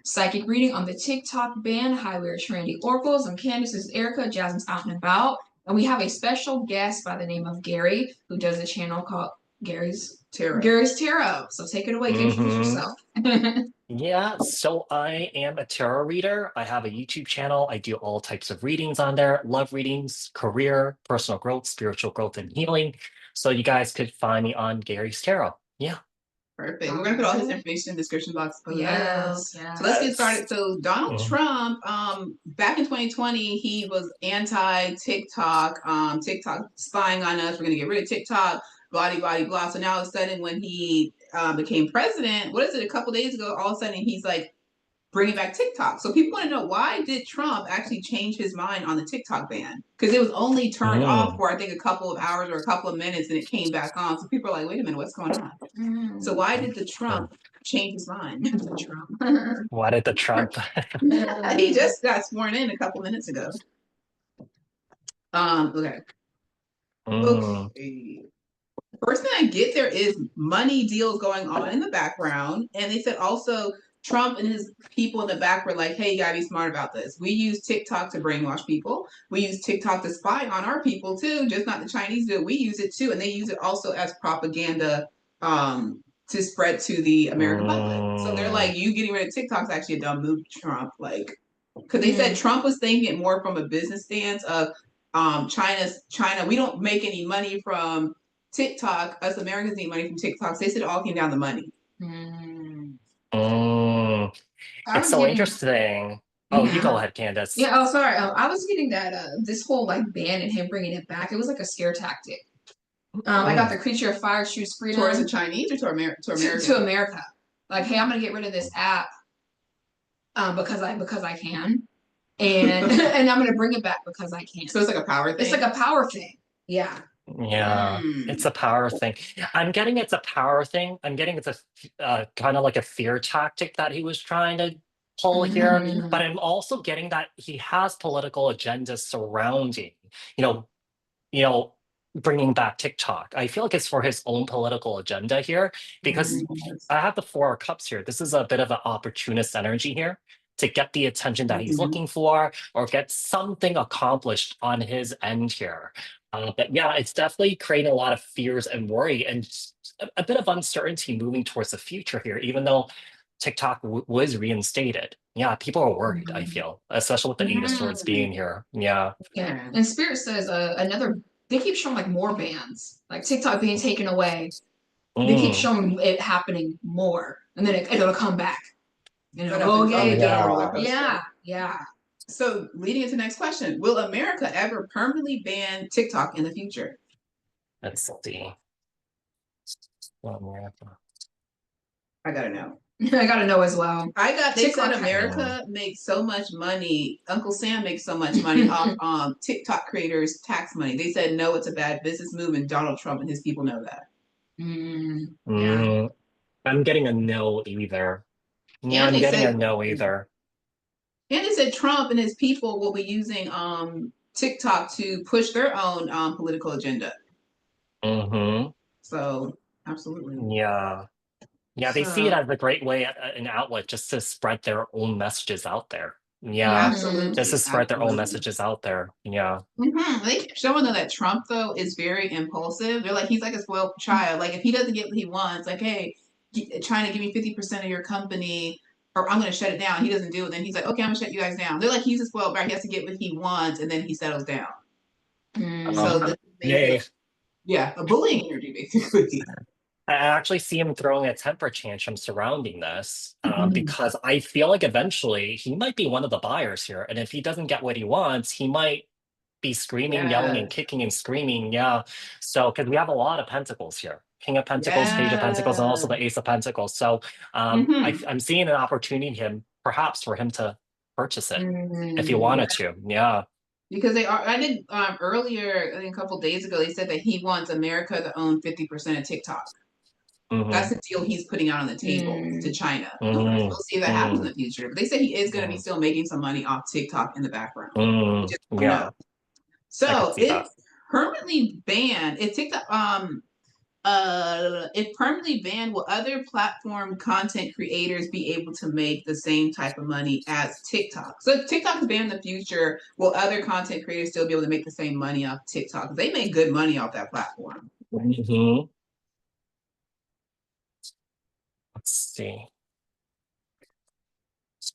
psychic reading on the TikTok ban. Hi, we're Trinity Oracles. I'm Candace. This is Erica. Jasmine's out and about. And we have a special guest by the name of Gary, who does a channel called Gary's Tarot. Gary's Tarot. So take it away. Introduce yourself. Yeah, so I am a tarot reader. I have a YouTube channel. I do all types of readings on there, love readings, career, personal growth, spiritual growth, and healing. So you guys could find me on Gary's Tarot. Yeah. Perfect. We're gonna put all his information in the description box below. Yes. So let's get started. So Donald Trump, back in 2020, he was anti-TikTok, TikTok spying on us. We're gonna get rid of TikTok, blah, blah, blah. So now all of a sudden when he became president, what is it, a couple days ago, all of a sudden he's like bringing back TikTok. So people want to know, why did Trump actually change his mind on the TikTok ban? Because it was only turned off for I think a couple of hours or a couple of minutes, and it came back on. So people are like, wait a minute, what's going on? So why did the Trump change his mind? Why did the Trump? He just got sworn in a couple minutes ago. Okay. Okay. First thing I get, there is money deals going on in the background, and they said also Trump and his people in the back were like, hey, you gotta be smart about this. We use TikTok to brainwash people. We use TikTok to spy on our people too, just not the Chinese do it. We use it too, and they use it also as propaganda to spread to the American public. So they're like, you getting rid of TikTok's actually a dumb move, Trump. Like, because they said Trump was thinking it more from a business stance of China, we don't make any money from TikTok. Us Americans need money from TikTok. So they said it all came down to money. It's so interesting. Oh, you go ahead, Candace. Yeah. Oh, sorry. I was getting that this whole like ban and him bringing it back. It was like a scare tactic. I got the creature of fire choose freedom towards the Chinese or to America. To America. Like, hey, I'm gonna get rid of this app because I can, and and I'm gonna bring it back because I can. So it's like a power thing. It's like a power thing. Yeah. Yeah, it's a power thing. I'm getting it's a power thing. I'm getting it's a kind of like a fear tactic that he was trying to pull here. But I'm also getting that he has political agendas surrounding, you know, bringing back TikTok. I feel like it's for his own political agenda here because I have the Four of Cups here. This is a bit of an opportunist energy here to get the attention that he's looking for or get something accomplished on his end here. But yeah, it's definitely creating a lot of fears and worry and a bit of uncertainty moving towards the future here, even though TikTok was reinstated. Yeah, people are worried, I feel, especially with the Eight of Swords being here. Yeah. Yeah. And Spirit says they keep showing like more bans, like TikTok being taken away. They keep showing it happening more, and then it'll come back. Yeah. So leading into the next question, will America ever permanently ban TikTok in the future? Let's see. Well, America. I gotta know. I gotta know as well. They said America makes so much money. Uncle Sam makes so much money off TikTok creators' tax money. They said no, it's a bad business move, and Donald Trump and his people know that. Yeah. I'm getting a no either. Yeah, I'm getting a no either. And it said Trump and his people will be using TikTok to push their own political agenda. So absolutely. Yeah. Yeah, they see it as a great way, an outlet just to spread their own messages out there. Yeah, absolutely. Just to spread their own messages out there. Yeah. They keep showing though that Trump though is very impulsive. They're like, he's like a spoiled child. Like if he doesn't get what he wants, like, hey, trying to give me 50% of your company, or I'm going to shut it down. He doesn't do it. Then he's like, okay, I'm going to shut you guys down. They're like, he's a spoiled brat. He has to get what he wants, and then he settles down. So a bullying energy basically. I actually see him throwing a temper tantrum surrounding this because I feel like eventually he might be one of the buyers here. And if he doesn't get what he wants, he might be screaming, yelling, and kicking and screaming. Yeah. So, because we have a lot of pentacles here. King of Pentacles, Page of Pentacles, and also the Ace of Pentacles. So I'm seeing an opportunity perhaps for him to purchase it if he wanted to. Yeah. Because I did earlier, I think a couple days ago, they said that he wants America to own 50% of TikTok. That's the deal he's putting out on the table to China. We'll see if that happens in the future. But they said he is going to be still making some money off TikTok in the background. So it's permanently banned. If TikTok, if permanently banned, will other platform content creators be able to make the same type of money as TikTok? So if TikTok is banned in the future, will other content creators still be able to make the same money off TikTok? They make good money off that platform. Mhm. Let's see.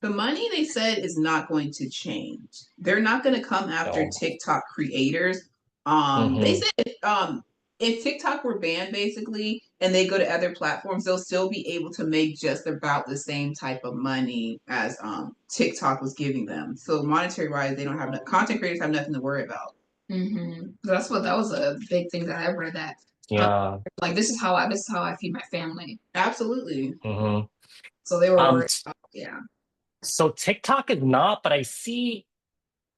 The money they said is not going to change. They're not going to come after No. TikTok creators. They said if TikTok were banned basically and they go to other platforms, they'll still be able to make just about the same type of money as TikTok was giving them. So monetary wise, they don't have content creators have nothing to worry about. That was a big thing that I read that. Yeah. Like this is how I feed my family. Absolutely. So they were worried about, yeah. So TikTok is not, but I see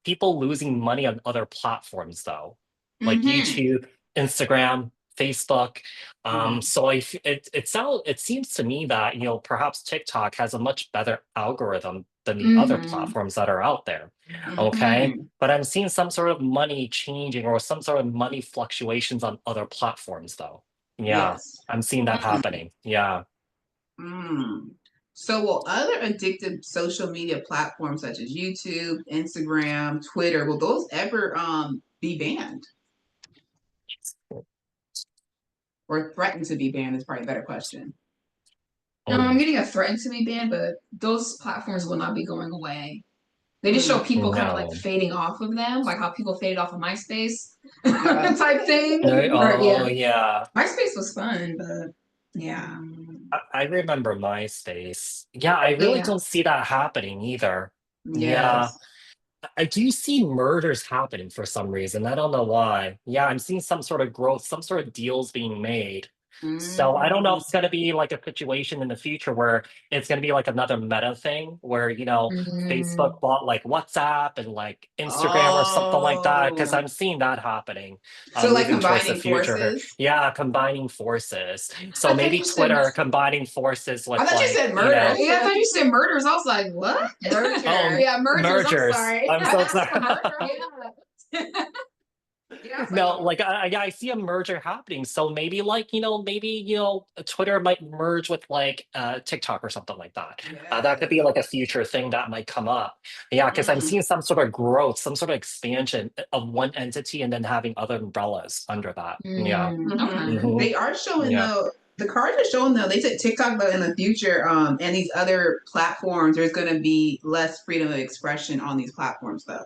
people losing money on other platforms though, like YouTube, Instagram, Facebook. So it seems to me that perhaps TikTok has a much better algorithm than the other platforms that are out there. Okay, but I'm seeing some sort of money changing or some sort of money fluctuations on other platforms though. Yeah, Yes. I'm seeing that happening. Yeah. So will other addictive social media platforms such as YouTube, Instagram, Twitter, will those ever be banned? Or threatened to be banned is probably a better question. I'm getting a threat to be banned, but those platforms will not be going away. They just show people kind of like fading off of them, like how people faded off of MySpace type thing. Yeah. MySpace was fun, but yeah. I remember MySpace. Yeah, I really don't see that happening either. Yeah. Yes. I do see murders happening for some reason. I don't know why. Yeah, I'm seeing some sort of growth, some sort of deals being made. So I don't know if it's going to be like a situation in the future where it's going to be like another meta thing where, Facebook bought like WhatsApp and like Instagram or something like that. Because I'm seeing that happening. So like Moving towards the combining future here. forces? Yeah, combining forces. So maybe Twitter combining forces with I thought you like, said murders. Yeah, I thought you said murders. I was like, what? Merger. Yeah, mergers. I'm sorry. I'm so sorry. No, like I see a merger happening. So maybe Twitter might merge with like TikTok or something like that. That could be like a future thing that might come up. Yeah, because I'm seeing some sort of growth, some sort of expansion of one entity and then having other umbrellas under that. Yeah. They are showing though. The cards are showing though. They said TikTok though in the future, and these other platforms, there's going to be less freedom of expression on these platforms though.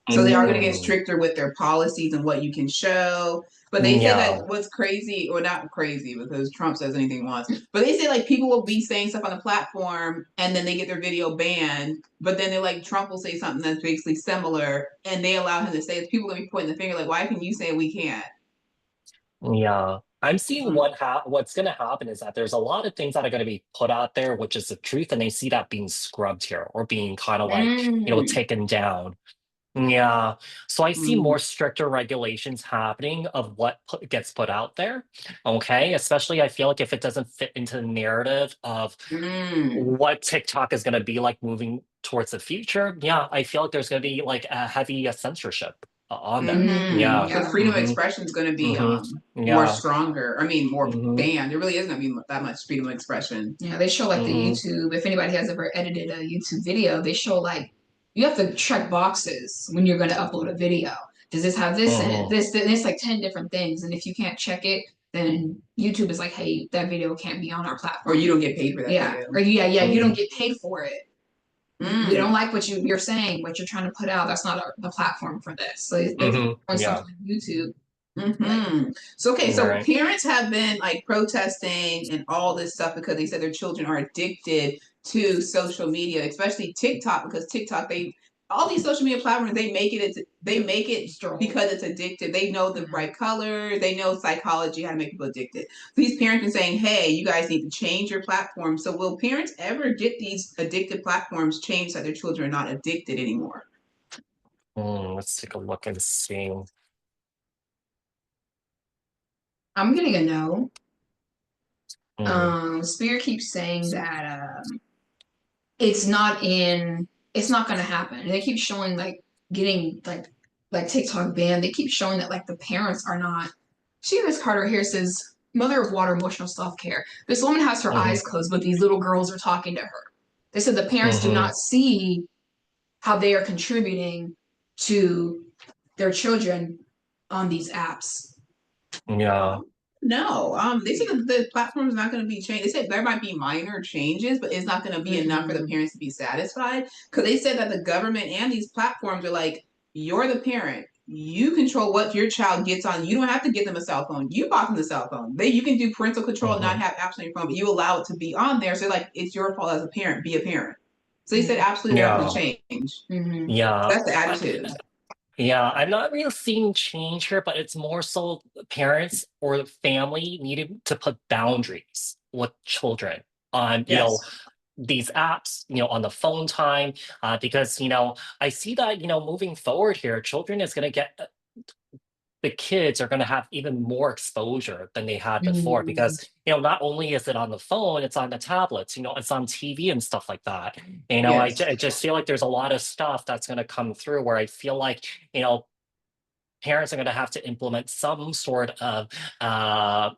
So they are going to get stricter with their policies and what you can show. But they say that what's crazy, or not crazy because Trump says anything he wants, but they say like people will be saying stuff on the platform and then they get their video banned. But then they're like, Trump will say something that's basically similar and they allow him to say it. People are going to be pointing the finger like, why can you say it, we can't? Yeah. I'm seeing what's going to happen is that there's a lot of things that are going to be put out there, which is the truth, and they see that being scrubbed here or being kind of like, taken down. Yeah. So I see more stricter regulations happening of what gets put out there. Okay. Especially I feel like if it doesn't fit into the narrative of what TikTok is going to be like moving towards the future. Yeah. I feel like there's going to be like a heavy censorship on there. Yeah. So freedom of expression is going to be more stronger. I mean, more banned. There really isn't going to be that much freedom of expression. Yeah. They show like the YouTube, if anybody has ever edited a YouTube video, they show like, you have to check boxes when you're going to upload a video. Does this have this in it? This, and it's like 10 different things. And if you can't check it, then YouTube is like, hey, that video can't be on our platform. Or you don't get paid for that video. Or you don't get paid for it. We don't like what you're saying, what you're trying to put out. That's not the platform for this. So it's on something like YouTube. So parents have been like protesting and all this stuff because they said their children are addicted to social media, especially TikTok, because TikTok, all these social media platforms, they make it because it's addictive. They know the right color, they know psychology, how to make people addicted. These parents are saying, hey, you guys need to change your platform. So will parents ever get these addictive platforms changed so their children are not addicted anymore? Let's take a look and see. I'm getting a no. Spirit keeps saying that it's not going to happen. They keep showing like getting like TikTok banned. They keep showing that like the parents are not. See, this card right here says Mother of Water emotional self-care. This woman has her Mhm. eyes closed, but these little girls are talking to her. They said the parents do Mhm. not see how they are contributing to their children on these apps. Yeah. No, they said that the platform is not going to be changed. They said there might be minor changes, but it's not going to be enough for the parents to be satisfied. Because they said that the government and these platforms are like, you're the parent. You control what your child gets on. You don't have to get them a cell phone. You bought them the cell phone. You can do parental control and not Mhm. have apps on your phone, but you allow it to be on there. So like, it's your fault as a parent. Be a parent. So they said absolutely not going Yeah. to change. Yeah. That's the attitude. Yeah, I'm not really seeing change here, but it's more so parents or the family needed to put boundaries with children on, Yes. these apps, on the phone time, because, I see that, moving forward here, children is going to get the kids are going to have even more exposure than they had before because not only is it on the phone, it's on the tablets, it's on TV and stuff like that. Yes. I just feel like there's a lot of stuff that's going to come through where I feel like parents are going to have to implement some sort of uh,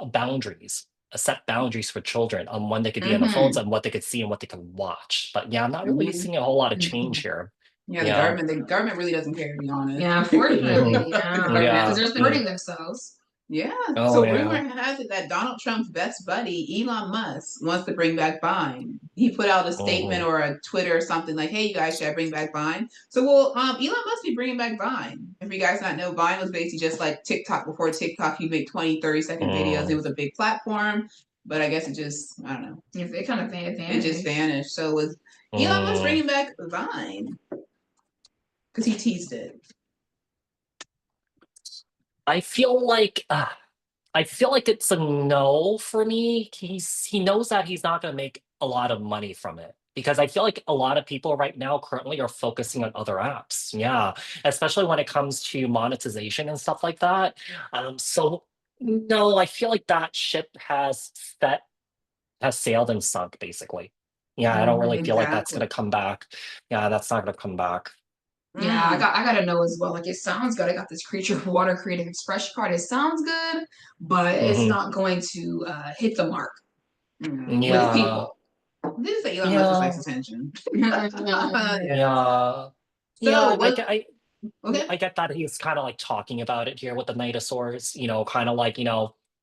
boundaries, set boundaries for children on when they could be on the phones and what they could see and what they could watch. But yeah, I'm not really seeing a whole lot of change here. Yeah, Yeah. the government really doesn't care, to be honest. Yeah, unfortunately, Mhm. yeah, The government because Yeah. they're Mm. hurting themselves. Yeah. Oh, So rumor yeah. has it that Donald Trump's best buddy, Elon Musk, wants to bring back Vine. He put out a statement Mhm. or a Twitter or something like, "Hey, you guys, should I bring back Vine?" So, well, Elon must be bringing back Vine. If you guys not know, Vine was basically just like TikTok before TikTok. You make 20, 30-second videos. It Mm. was a big platform, but I guess it just, I don't know, It kind of it just vanished. vanished. So was Elon Musk Mm. bringing back Vine because he teased it. I feel like it's a no for me. He knows that he's not going to make a lot of money from it because I feel like a lot of people right now currently are focusing on other apps. Yeah, especially when it comes to monetization and stuff like that. So no, I feel like that ship has sailed and sunk basically. Yeah, I don't really feel like that's Exactly. going to come back. Yeah, that's not going to come back. Yeah, Mm. I gotta know as well. Like it sounds good. I got this creature of water creative expression card. It sounds good, but it's Hmm. not going to hit the mark with Yeah, people. This is Elon Musk just likes yeah, attention. Yeah. yeah. Yeah, So what? yeah, Okay. I get that he's kind of like talking about it here with the Knight of Swords, kind of like,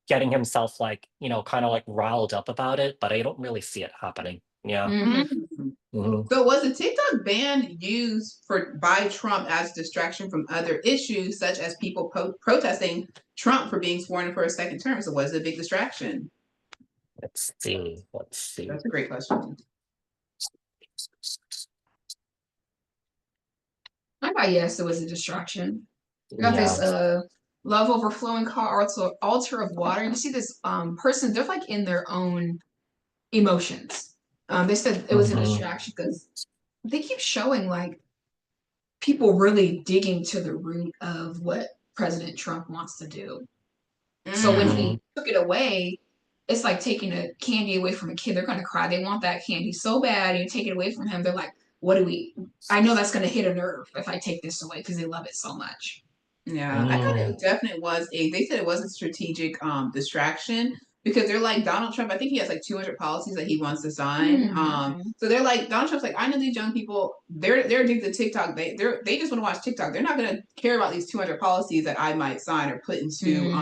getting himself like, kind of like riled up about it, but I don't really see it happening. Yeah. Mhm. Hmm. So was the TikTok ban used by Trump as distraction from other issues, such as people protesting Trump for being sworn in for a second term? So was it a big distraction? Let's see. Let's see. That's a great question. I thought yes, it was a distraction. We got this Yeah. love overflowing car altar of water. You see this person, they're like in their own emotions. They said it was a Hmm. distraction because they keep showing like people really digging to the root of what President Trump wants to do. So when Hmm. he took it away, it's like taking a candy away from a kid. They're gonna cry. They want that candy so bad. And you take it away from him. They're like, "What do we? I know that's gonna hit a nerve if I take this away because they love it so much." Yeah, I thought Mm. it definitely was a. They said it was a strategic distraction because they're like Donald Trump. I think he has like 200 policies that he wants to sign. So they're like Donald Trump's like, I know these young people. They're addicted to TikTok. They just want to watch TikTok. They're not gonna care about these 200 policies that I might sign or put into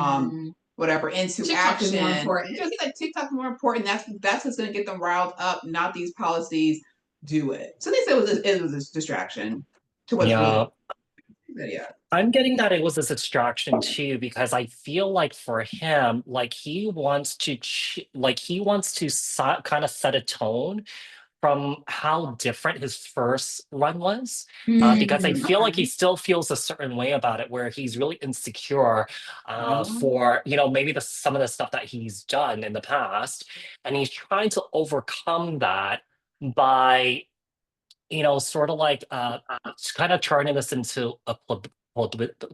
whatever into TikTok is action. more important. You know, he's like TikTok's more important. That's what's gonna get them riled up. Not these policies. Do it. So they said it was a distraction to what's really. Yeah. Yeah. I'm getting that it was a distraction too, because I feel like for him, like he wants to kind of set a tone from how different his first run was, because I feel like he still feels a certain way about it, where he's really insecure for maybe some of the stuff that he's done in the past, and he's trying to overcome that by sort of like kind of turning this into a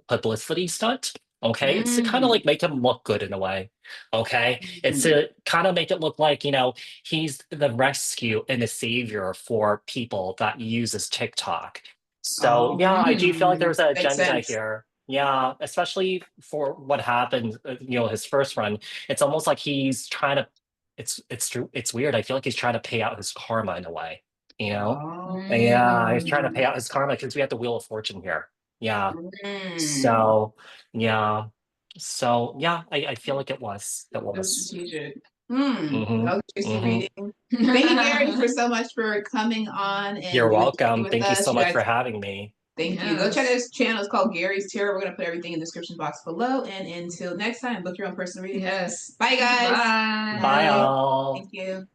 publicity stunt. Okay, it's to kind of like make him look good in a way. Okay, it's to kind of make it look like he's the rescue and the savior for people that uses TikTok. So yeah, I do feel like there's an Makes agenda sense. here. Yeah, especially for what happened, his first run. It's almost like he's trying to. It's true. It's weird. I feel like he's trying to pay out his karma in a way. You know? Oh. Yeah, he's trying to pay out his karma because we have the Wheel of Fortune here. Yeah. Mm. So yeah. So yeah, I feel like it was. It That's was. strategic. Mhm, That was a juicy mhm. reading. Thank you, Gary, for so much for coming on and You're doing the journey welcome. with Thank you us. so You much guys, for having me. thank you. Go check out Yes. his channel. It's called Gary's Tarot. We're gonna put everything in the description box below. And until next time, book your own personal reading. Yes. Bye, guys. Bye. Bye all. Thank you.